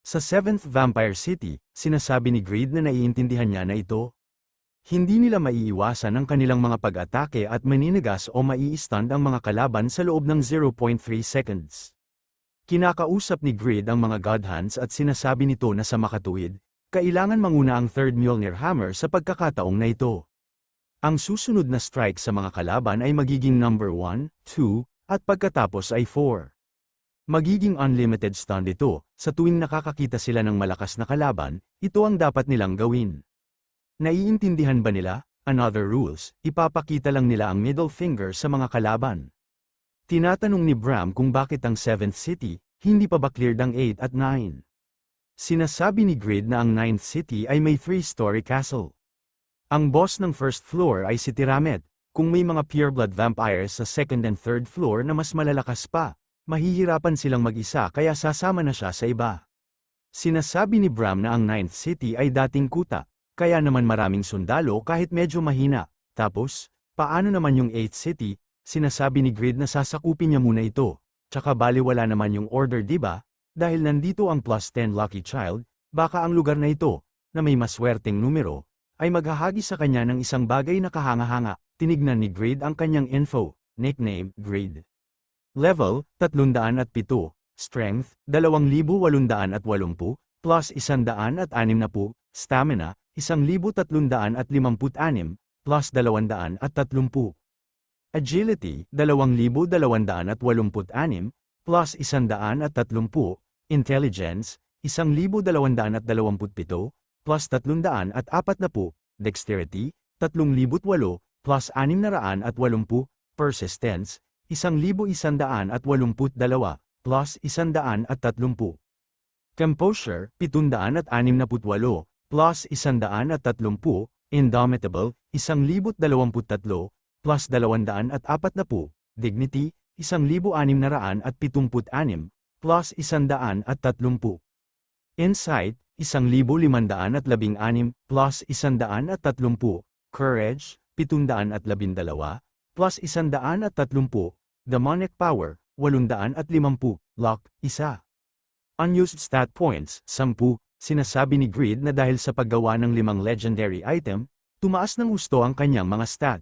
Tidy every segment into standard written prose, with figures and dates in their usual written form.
Sa 7th Vampire City, sinasabi ni Greed na naiintindihan niya na ito. Hindi nila maiiwasan ang kanilang mga pag-atake at maninigas o mai-stand ang mga kalaban sa loob ng 0.3 seconds. Kinakausap ni Greed ang mga God Hands at sinasabi nito na sa makatuwid, kailangan manguna ang 3rd Mjolnir Hammer sa pagkakataong na ito. Ang susunod na strike sa mga kalaban ay magiging number 1, 2, at pagkatapos ay 4. Magiging unlimited stun ito, sa tuwing nakakakita sila ng malakas na kalaban, ito ang dapat nilang gawin. Naiintindihan ba nila? Another rules, ipapakita lang nila ang middle finger sa mga kalaban. Tinatanong ni Bram kung bakit ang 7th City, hindi pa ba cleared ang 8 at 9. Sinasabi ni Greed na ang 9th City ay may 3-story castle. Ang boss ng first floor ay si Tiramet, kung may mga pureblood vampires sa 2nd and 3rd floor na mas malalakas pa. Mahihirapan silang mag-isa kaya sasama na siya sa iba. Sinasabi ni Bram na ang 9th City ay dating kuta, kaya naman maraming sundalo kahit medyo mahina. Tapos, paano naman yung 8th City? Sinasabi ni Greed na sasakupin niya muna ito. Tsaka baliwala naman yung order diba? Dahil nandito ang plus 10 lucky child, baka ang lugar na ito, na may maswerteng numero, ay maghahagi sa kanya ng isang bagay na kahanga-hanga. Tinignan ni Greed ang kanyang info, nickname, Greed. Level, 307, Strength, 2,880, plus 160, Stamina, 1,356, plus 230. Agility, 2,286, plus 130, Intelligence, 1,227, plus 340, Dexterity, 3,008, plus 680, Persistence, 1,182, plus 130. Composure, 768, plus 130, Indomitable, 1,023, plus 240, Dignity, 1,676, plus 130. Insight, 1,516, plus 130, Courage, 712, plus 130, Demonic Power, 850, Luck, 1. Unused Stat Points, 10, sinasabi ni Greed na dahil sa paggawa ng 5 legendary item, tumaas ng gusto ang kanyang mga stat.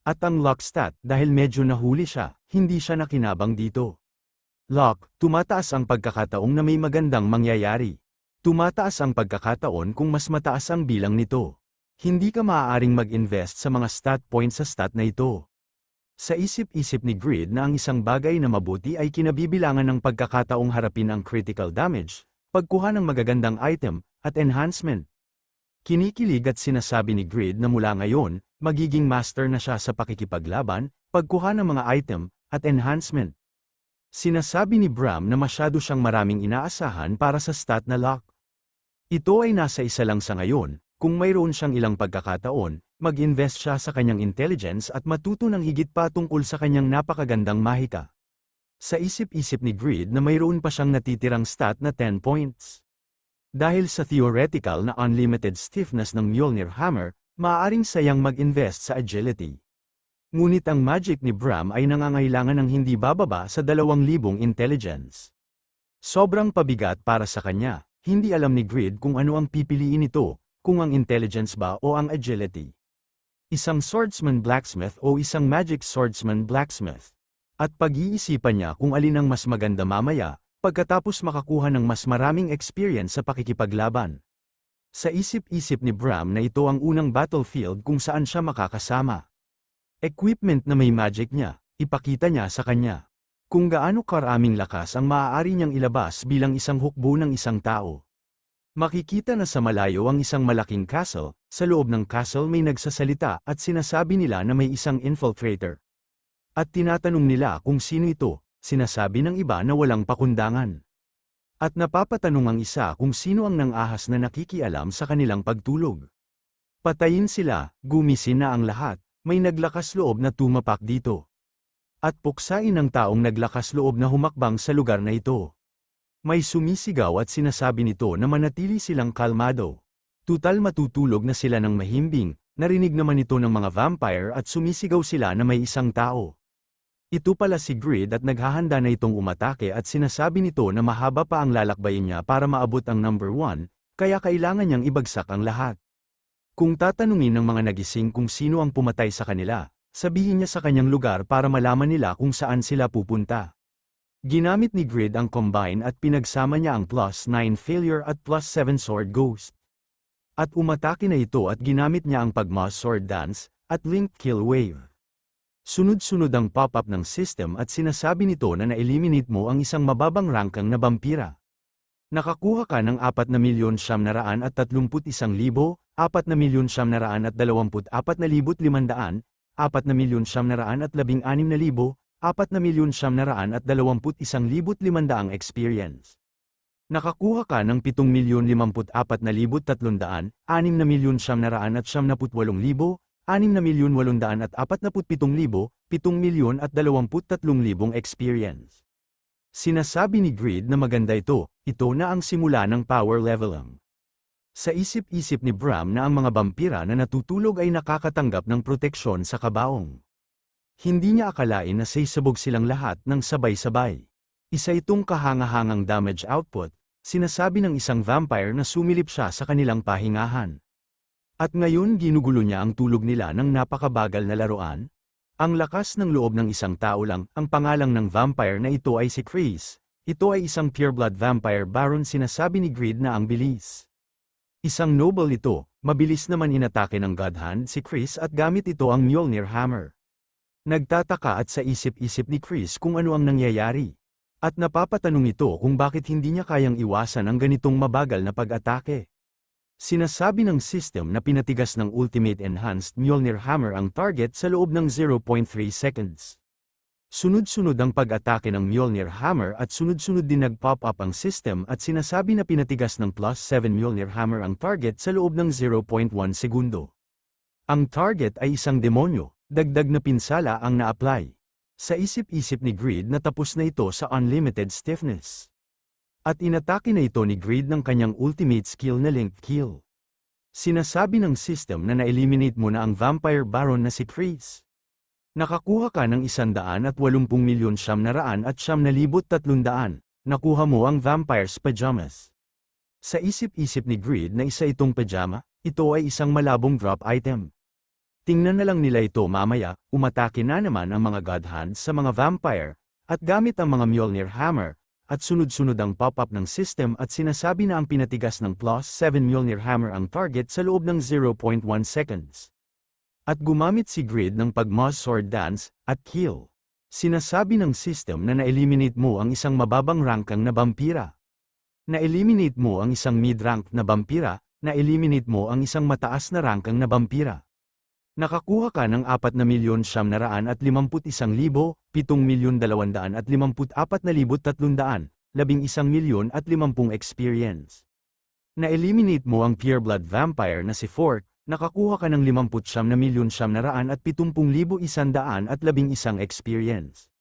At ang Luck stat, dahil medyo nahuli siya, hindi siya nakinabang dito. Luck, tumataas ang pagkakataong na may magandang mangyayari. Tumataas ang pagkakataon kung mas mataas ang bilang nito. Hindi ka maaaring mag-invest sa mga stat points sa stat na ito. Sa isip-isip ni Greed na ang isang bagay na mabuti ay kinabibilangan ng pagkakataong harapin ang critical damage, pagkuha ng magagandang item, at enhancement. Kinikilig at sinasabi ni Greed na mula ngayon, magiging master na siya sa pakikipaglaban, pagkuha ng mga item, at enhancement. Sinasabi ni Bram na masyado siyang maraming inaasahan para sa stat na luck. Ito ay nasa isa lang sa ngayon, kung mayroon siyang ilang pagkakataon, mag-invest siya sa kanyang intelligence at matuto ng higit pa tungkol sa kanyang napakagandang mahika. Sa isip-isip ni Greed na mayroon pa siyang natitirang stat na 10 points. Dahil sa theoretical na unlimited stiffness ng Mjolnir Hammer, maaaring sayang mag-invest sa agility. Ngunit ang magic ni Bram ay nangangailangan ng hindi bababa sa 2,000 intelligence. Sobrang pabigat para sa kanya, hindi alam ni Greed kung ano ang pipiliin nito, kung ang intelligence ba o ang agility. Isang swordsman blacksmith o isang magic swordsman blacksmith. At pag-iisipan niya kung alin ang mas maganda mamaya, pagkatapos makakuha ng mas maraming experience sa pakikipaglaban. Sa isip-isip ni Bram na ito ang unang battlefield kung saan siya makakasama. Equipment na may magic niya, ipakita niya sa kanya. Kung gaano karaming lakas ang maaari niyang ilabas bilang isang hukbo ng isang tao. Makikita na sa malayo ang isang malaking castle, sa loob ng castle may nagsasalita at sinasabi nila na may isang infiltrator. At tinatanong nila kung sino ito, sinasabi ng iba na walang pakundangan. At napapatanong ang isa kung sino ang nang-ahas na nakikialam sa kanilang pagtulog. Patayin sila, gumisin na ang lahat, may naglakas loob na tumapak dito. At puksain ang taong naglakas loob na humakbang sa lugar na ito. May sumisigaw at sinasabi nito na manatili silang kalmado. Tutal matutulog na sila ng mahimbing, narinig naman ito ng mga vampire at sumisigaw sila na may isang tao. Ito pala si Grid at naghahanda na itong umatake at sinasabi nito na mahaba pa ang lalakbayin niya para maabot ang number 1, kaya kailangan niyang ibagsak ang lahat. Kung tatanungin ng mga nagising kung sino ang pumatay sa kanila, sabihin niya sa kanyang lugar para malaman nila kung saan sila pupunta. Ginamit ni Grid ang combine at pinagsama niya ang +9 failure at +7 sword ghost. At umatake na ito at ginamit niya ang pagma sword dance at link kill wave. Sunod-sunod ang pop-up ng system at sinasabi nito na na-eliminate mo ang isang mababang rankang na vampira. Nakakuha ka ng 4,931,000, 4,924,500, 4,916,000, 4,921,500 experience. Nakakuha ka ng 7,054,300, 6,998,000, 6,847,000, 7,023,000 experience. Sinasabi ni Grid na maganda ito na ang simula ng power leveling. Sa isip-isip ni Bram na ang mga vampira na natutulog ay nakakatanggap ng proteksyon sa kabaong. Hindi niya akalain na sisabog silang lahat ng sabay-sabay. Isa itong kahangahangang damage output, sinasabi ng isang vampire na sumilip siya sa kanilang pahingahan. At ngayon ginugulo niya ang tulog nila ng napakabagal na laruan. Ang lakas ng loob ng isang tao lang, ang pangalang ng vampire na ito ay si Chris. Ito ay isang pureblood vampire baron, sinasabi ni Grid na ang bilis. Isang noble ito, mabilis naman inatake ng God Hand si Chris at gamit ito ang Mjolnir Hammer. Nagtataka at sa isip-isip ni Chris kung ano ang nangyayari. At napapatanong ito kung bakit hindi niya kayang iwasan ang ganitong mabagal na pag-atake. Sinasabi ng system na pinatigas ng Ultimate Enhanced Mjolnir Hammer ang target sa loob ng 0.3 seconds. Sunod-sunod ang pag-atake ng Mjolnir Hammer at sunod-sunod din nag-pop up ang system at sinasabi na pinatigas ng +7 Mjolnir Hammer ang target sa loob ng 0.1 segundo. Ang target ay isang demonyo, dagdag na pinsala ang na-apply. Sa isip-isip ni Grid na tapos na ito sa Unlimited Stiffness. At inatake na ito ni Grid ng kanyang ultimate skill na Link Kill. Sinasabi ng system na na-eliminate mo na ang Vampire Baron na si Chris. Nakakuha ka ng 180,900,300. Nakuha mo ang Vampire's Pajamas. Sa isip-isip ni Grid na isa itong pajama, ito ay isang malabong drop item. Tingnan na lang nila ito mamaya, umatake na naman ang mga God Hands sa mga vampire, at gamit ang mga Mjolnir Hammer, at sunod-sunod ang pop-up ng system at sinasabi na ang pinatigas ng +7 Mjolnir Hammer ang target sa loob ng 0.1 seconds. At gumamit si Grid ng pag-Moss Sword Dance at Kill. Sinasabi ng system na na-eliminate mo ang isang mababang rankang na vampira. Na-eliminate mo ang isang mid-rank na vampira, na-eliminate mo ang isang mataas na rankang na vampira. Nakakuha ka ng 4,951,000, 7,254,300, 11,050,000 experience. Na-eliminate mo ang pureblood vampire na si Fork, nakakuha ka ng 59,970,111 experience.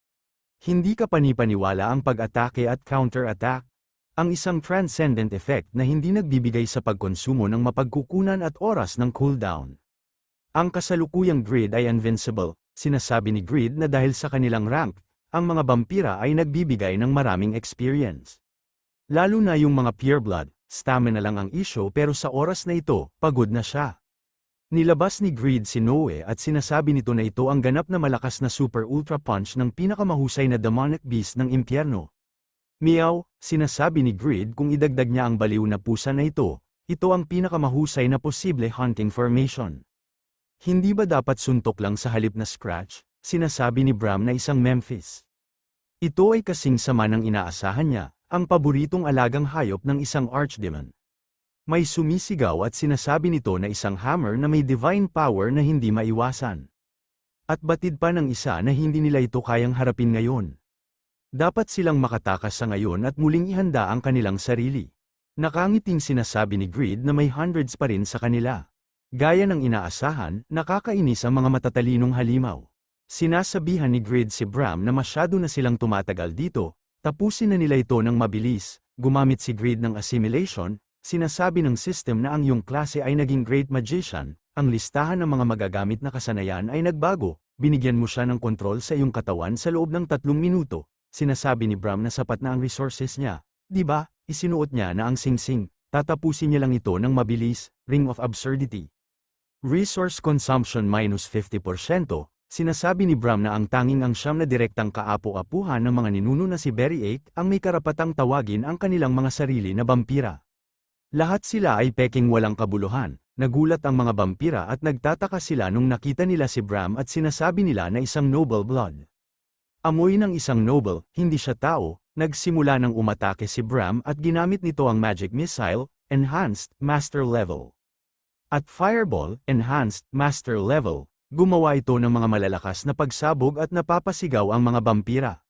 Hindi ka panipaniwala ang pag-atake at counter-attack. Ang isang transcendent effect na hindi nagbibigay sa pagkonsumo ng mapagkukunan at oras ng cooldown. Ang kasalukuyang Grid ay invincible, sinasabi ni Grid na dahil sa kanilang rank, ang mga vampira ay nagbibigay ng maraming experience. Lalo na yung mga pureblood, stamina lang ang issue pero sa oras na ito, pagod na siya. Nilabas ni Grid si Noe at sinasabi nito na ito ang ganap na malakas na super ultra punch ng pinakamahusay na demonic beast ng impyerno. Meow, sinasabi ni Grid kung idagdag niya ang baliw na pusa na ito ang pinakamahusay na posible hunting formation. Hindi ba dapat suntok lang sa halip na scratch, sinasabi ni Bram na isang Memphis. Ito ay kasing sama ng inaasahan niya, ang paboritong alagang hayop ng isang archdemon. May sumisigaw at sinasabi nito na isang hammer na may divine power na hindi maiwasan. At batid pa ng isa na hindi nila ito kayang harapin ngayon. Dapat silang makatakas sa ngayon at muling ihanda ang kanilang sarili. Nakangiting sinasabi ni Grid na may hundreds pa rin sa kanila. Gaya ng inaasahan, nakakainis ang mga matatalinong halimaw. Sinasabihan ni Grid si Bram na masyado na silang tumatagal dito, tapusin na nila ito ng mabilis, gumamit si Grid ng assimilation, sinasabi ng system na ang iyong klase ay naging great magician, ang listahan ng mga magagamit na kasanayan ay nagbago, binigyan mo siya ng kontrol sa iyong katawan sa loob ng 3 minuto. Sinasabi ni Bram na sapat na ang resources niya. Di ba, isinuot niya na ang singsing, tatapusin niya lang ito ng mabilis, ring of absurdity. Resource consumption minus 50%, sinasabi ni Bram na ang tanging ang siyam na direktang kaapu-apuhan ng mga ninuno na si Berry 8 ang may karapatang tawagin ang kanilang mga sarili na vampira. Lahat sila ay peking walang kabuluhan. Nagulat ang mga vampira at nagtataka sila nung nakita nila si Bram at sinasabi nila na isang noble blood. Amoy ng isang noble, hindi siya tao, nagsimula ng umatake si Bram at ginamit nito ang magic missile, enhanced, master level. At fireball, enhanced, master level, gumawa ito ng mga malalakas na pagsabog at napapasigaw ang mga vampira.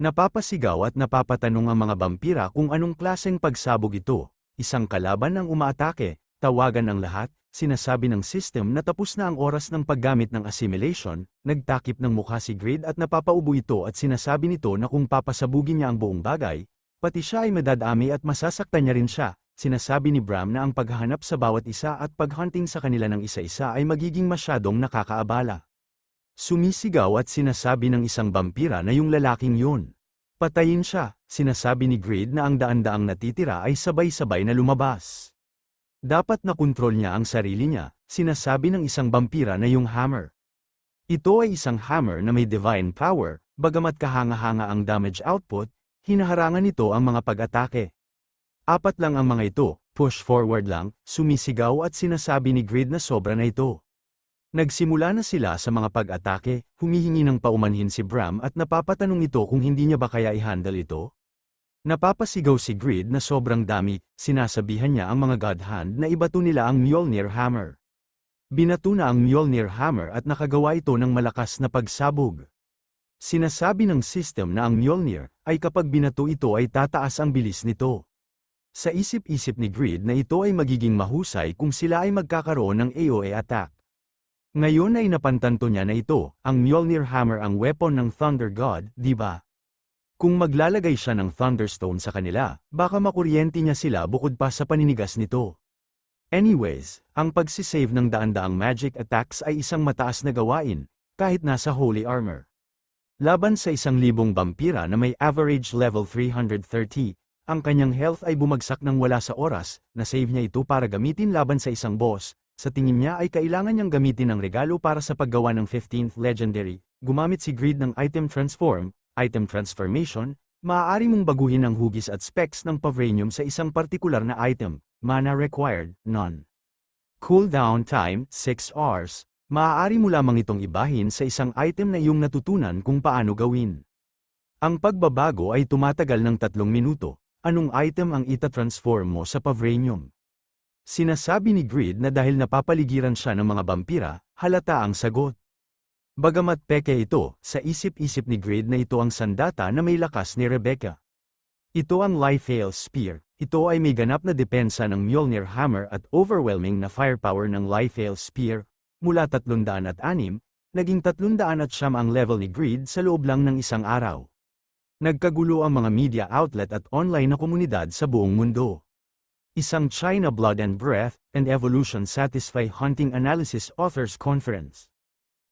Napapasigaw at napapatanong ang mga vampira kung anong klaseng pagsabog ito. Isang kalaban ang umaatake. Tawagan ang lahat, sinasabi ng system na tapos na ang oras ng paggamit ng assimilation, nagtakip ng mukha si Grid at napapaubo ito at sinasabi nito na kung papasabugin niya ang buong bagay, pati siya ay madadami at masasaktan niya rin siya. Sinasabi ni Bram na ang paghahanap sa bawat isa at paghunting sa kanila ng isa-isa ay magiging masyadong nakakaabala. Sumisigaw at sinasabi ng isang vampira na yung lalaking yun. Patayin siya, sinasabi ni Grid na ang daan-daang natitira ay sabay-sabay na lumabas. Dapat na kontrol niya ang sarili niya, sinasabi ng isang vampira na yung hammer. Ito ay isang hammer na may divine power, bagamat kahanga-hanga ang damage output, hinaharangan nito ang mga pag-atake. 4 lang ang mga ito, push forward lang, sumisigaw at sinasabi ni Grid na sobra na ito. Nagsimula na sila sa mga pag-atake, humihingi ng paumanhin si Bram at napapatanong ito kung hindi niya ba kaya i-handle ito. Napapasigaw si Grid na sobrang dami, sinasabihan niya ang mga God Hand na ibato nila ang Mjolnir Hammer. Binato na ang Mjolnir Hammer at nakagawa ito ng malakas na pagsabog. Sinasabi ng system na ang Mjolnir ay kapag binato ito ay tataas ang bilis nito. Sa isip-isip ni Grid na ito ay magiging mahusay kung sila ay magkakaroon ng AoE attack. Ngayon ay napantanto niya na ito, ang Mjolnir Hammer ang weapon ng Thunder God, di ba? Kung maglalagay siya ng Thunderstone sa kanila, baka makuryente niya sila bukod pa sa paninigas nito. Anyways, ang pagsisave ng daan-daang magic attacks ay isang mataas na gawain, kahit nasa holy armor. Laban sa 1,000 vampira na may average level 330, ang kanyang health ay bumagsak ng wala sa oras, na-save niya ito para gamitin laban sa isang boss. Sa tingin niya ay kailangan niyang gamitin ng regalo para sa paggawa ng 15th legendary. Gumamit si Grid ng item transformation, maaari mong baguhin ang hugis at specs ng Pavranium sa isang partikular na item. Mana required, none. Cooldown time, 6 hours. Maaari mo lamang itong ibahin sa isang item na iyong natutunan kung paano gawin. Ang pagbabago ay tumatagal ng 3 minuto. Anong item ang ita-transform mo sa Pavranium? Sinasabi ni Grid na dahil napapaligiran siya ng mga vampira, halata ang sagot. Bagamat peke ito, sa isip-isip ni Grid na ito ang sandata na may lakas ni Rebecca. Ito ang Liefeld Spear. Ito ay may ganap na depensa ng Mjolnir Hammer at overwhelming na firepower ng Liefeld Spear. Mula 306, naging 309 ang level ni Grid sa loob lang ng isang araw. Nagkagulo ang mga media outlet at online na komunidad sa buong mundo. Isang China Blood and Breath and Evolution Satisfy Hunting Analysis Authors Conference.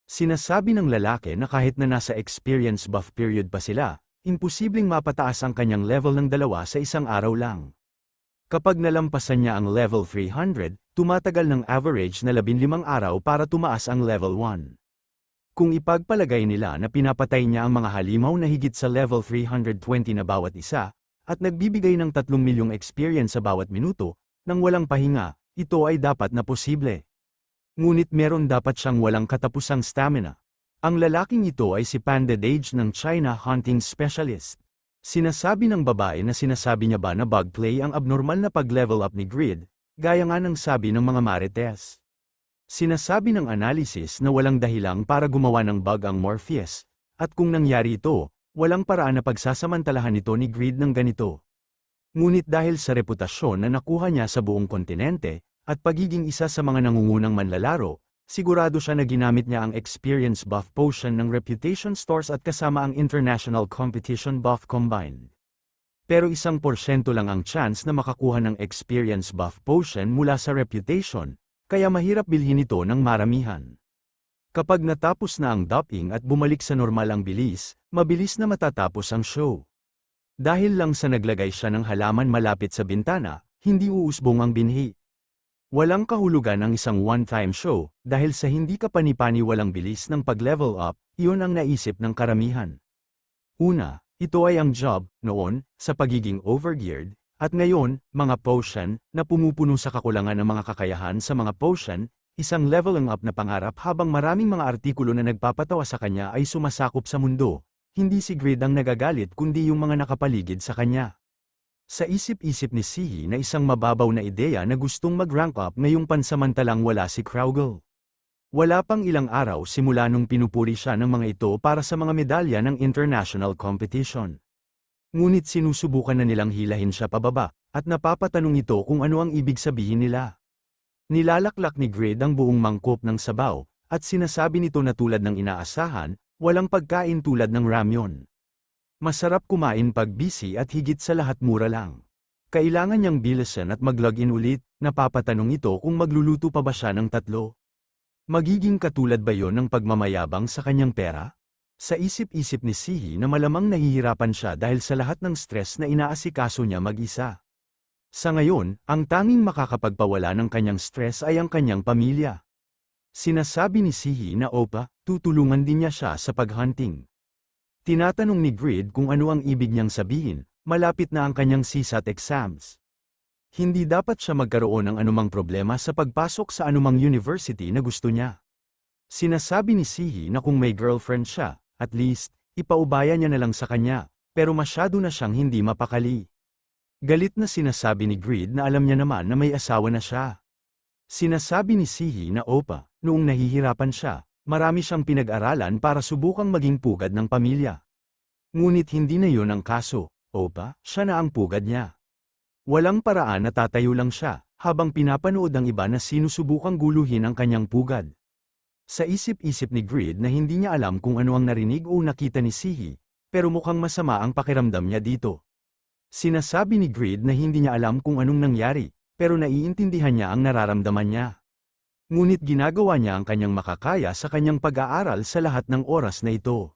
Sinasabi ng lalaki na kahit na nasa experience buff period pa sila, imposibleng mapataas ang kanyang level ng 2 sa isang araw lang. Kapag nalampasan niya ang level 300, tumatagal ng average na 15 araw para tumaas ang level 1. Kung ipagpalagay nila na pinapatay niya ang mga halimaw na higit sa level 320 na bawat isa, at nagbibigay ng 3 milyong experience sa bawat minuto, nang walang pahinga, ito ay dapat na posible. Ngunit meron dapat siyang walang katapusang stamina. Ang lalaking ito ay si Panda Dage ng China Hunting Specialist. Sinasabi ng babae na sinasabi niya ba na bug play ang abnormal na pag-level up ni Grid, gaya nga ng sabi ng mga marites. Sinasabi ng analysis na walang dahilang para gumawa ng bug ang Morpheus, at kung nangyari ito, walang paraan na pagsasamantalahan ito ni Grid ng ganito. Ngunit dahil sa reputasyon na nakuha niya sa buong kontinente, at pagiging isa sa mga nangungunang manlalaro, sigurado siya na ginamit niya ang experience buff potion ng reputation stores at kasama ang international competition buff combined. Pero 1% lang ang chance na makakuha ng experience buff potion mula sa reputation, kaya mahirap bilhin ito ng maramihan. Kapag natapos na ang doping at bumalik sa normal ang bilis, mabilis na matatapos ang show. Dahil lang sa naglagay siya ng halaman malapit sa bintana, hindi uusbong ang binhi. Walang kahulugan ang isang one-time show, dahil sa hindi kapani-paniwalang bilis ng pag-level up, iyon ang naisip ng karamihan. Una, ito ay ang job, noon, sa pagiging overgeared, at ngayon, mga potion, na pumupuno sa kakulangan ng mga kakayahan sa mga potion, isang leveling up na pangarap habang maraming mga artikulo na nagpapatawa sa kanya ay sumasakop sa mundo, hindi si Grid ang nagagalit kundi yung mga nakapaligid sa kanya. Sa isip-isip ni Sihi na isang mababaw na ideya na gustong mag-rank up ngayong pansamantalang wala si Kraugle. Wala pang ilang araw simula nung pinupuri siya ng mga ito para sa mga medalya ng international competition. Ngunit sinusubukan na nilang hilahin siya pababa, at napapatanong ito kung ano ang ibig sabihin nila. Nilalaklak ni Grid ang buong mangkop ng sabaw, at sinasabi nito na tulad ng inaasahan, walang pagkain tulad ng ramyon. Masarap kumain pag busy at higit sa lahat mura lang. Kailangan niyang bilisan at mag-login ulit, napapatanong ito kung magluluto pa ba siya ng 3. Magiging katulad ba yon ng pagmamayabang sa kanyang pera? Sa isip-isip ni Sihi na malamang nahihirapan siya dahil sa lahat ng stress na inaasikaso niya mag-isa. Sa ngayon, ang tanging makakapagpawala ng kanyang stress ay ang kanyang pamilya. Sinasabi ni Sihi na tutulungan din niya siya sa paghunting. Tinatanong ni Grid kung ano ang ibig niyang sabihin, malapit na ang kanyang CSAT exams. Hindi dapat siya magkaroon ng anumang problema sa pagpasok sa anumang university na gusto niya. Sinasabi ni Sihi na kung may girlfriend siya, at least, ipaubaya niya na lang sa kanya, pero masyado na siyang hindi mapakali. Galit na sinasabi ni Grid na alam niya naman na may asawa na siya. Sinasabi ni Sihi na noong nahihirapan siya, marami siyang pinag-aralan para subukang maging pugad ng pamilya. Ngunit hindi na yon ang kaso, siya na ang pugad niya. Walang paraan na tatayo lang siya, habang pinapanood ang iba na sinusubukang guluhin ang kanyang pugad. Sa isip-isip ni Grid na hindi niya alam kung ano ang narinig o nakita ni Sihi, pero mukhang masama ang pakiramdam niya dito. Sinasabi ni Grid na hindi niya alam kung anong nangyari, pero naiintindihan niya ang nararamdaman niya. Ngunit ginagawa niya ang kanyang makakaya sa kanyang pag-aaral sa lahat ng oras na ito.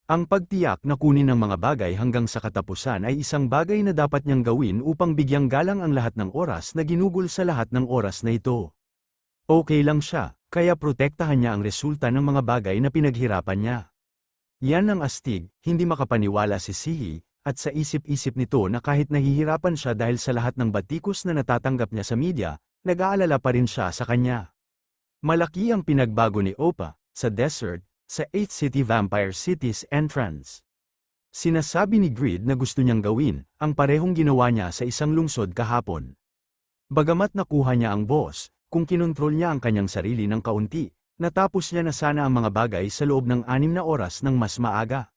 Ang pagtiyak na kunin ang mga bagay hanggang sa katapusan ay isang bagay na dapat niyang gawin upang bigyang galang ang lahat ng oras na ginugol sa lahat ng oras na ito. Okay lang siya, kaya protektahan niya ang resulta ng mga bagay na pinaghirapan niya. Yan ang astig, hindi makapaniwala si Sihi, at sa isip-isip nito na kahit nahihirapan siya dahil sa lahat ng batikos na natatanggap niya sa media, nag-aalala pa rin siya sa kanya. Malaki ang pinagbago ni sa desert, sa 8th City Vampire City's entrance. Sinasabi ni Grid na gusto niyang gawin, ang parehong ginawa niya sa isang lungsod kahapon. Bagamat nakuha niya ang boss, kung kinontrol niya ang kanyang sarili ng kaunti, natapos niya na sana ang mga bagay sa loob ng 6 na oras ng mas maaga.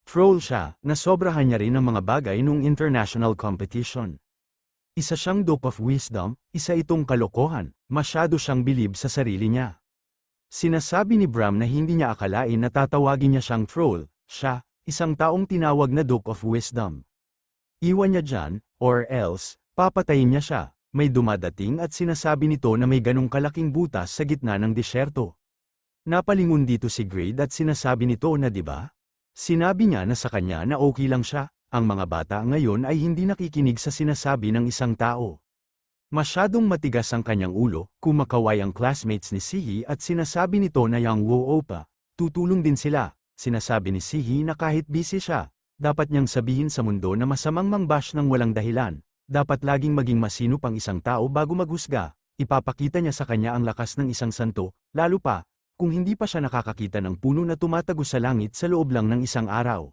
Troll siya, nasobrahan niya rin ang mga bagay nung international competition. Isa siyang dope of wisdom, isa itong kalokohan, masyado siyang bilib sa sarili niya. Sinasabi ni Bram na hindi niya akalain na tatawagin niya siyang troll, siya, isang taong tinawag na dope of wisdom. Iwan niya dyan, or else, papatayin niya siya, may dumadating at sinasabi nito na may ganong kalaking butas sa gitna ng disyerto. Napalingon dito si Grid at sinasabi nito na diba? Sinabi niya na sa kanya na okay lang siya. Ang mga bata ngayon ay hindi nakikinig sa sinasabi ng isang tao. Masyadong matigas ang kanyang ulo, kumakaway ang classmates ni Sihi at sinasabi nito na yang tutulong din sila. Sinasabi ni Sihi na kahit busy siya, dapat niyang sabihin sa mundo na masamang mangbash ng walang dahilan. Dapat laging maging masinop ang isang tao bago maghusga. Ipapakita niya sa kanya ang lakas ng isang santo, lalo pa, kung hindi pa siya nakakakita ng puno na tumatago sa langit sa loob lang ng isang araw.